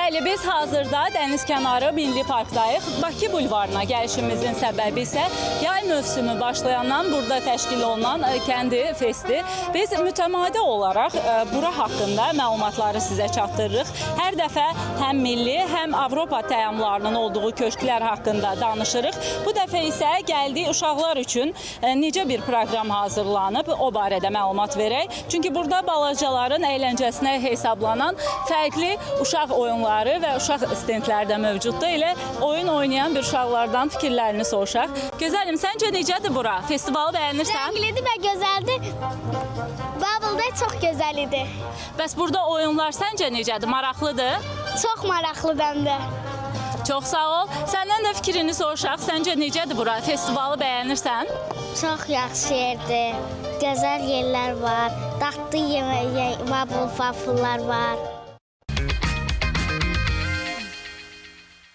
Bəli, biz hazırda dənizkənarı Milli Parkdayıq. Bakı bulvarına gəlişimizin səbəbi isə yay mövsümü başlayandan burada təşkil olunan Kəndi Festi. Biz mütəmadi olaraq bura haqqında məlumatları sizə çatdırırıq. Hər dəfə həm milli, həm Avropa təyamlarının olduğu köşklər haqqında danışırıq. Bu dəfə isə gəldik uşaqlar üçün necə bir proqram hazırlanıb, o barədə məlumat verək. Çünki burada balacaların əyləncəsinə hesablanan fərqli uşaq oyunları və uşaq stendləri də mövcuddur. Elə oyun oynayan bir uşaqlardan fikirlərini soruşaq. Gözəlim, səncə necədir bura? Festivalı bəyənirsən? Rənglidir və gözəldir. Bubble çox gözəl idi. Bəs burada oyunlar səncə necədir? Maraqlıdır? Çox maraqlıdır da. Çox sağ ol. Səndən də fikrini soruşaq. Səncə necədir bura? Festivalı bəyənirsən? Çox yaxşı yerdir. Gözəl yerlər var. Dadlı yemək, bubble waffle'lar var.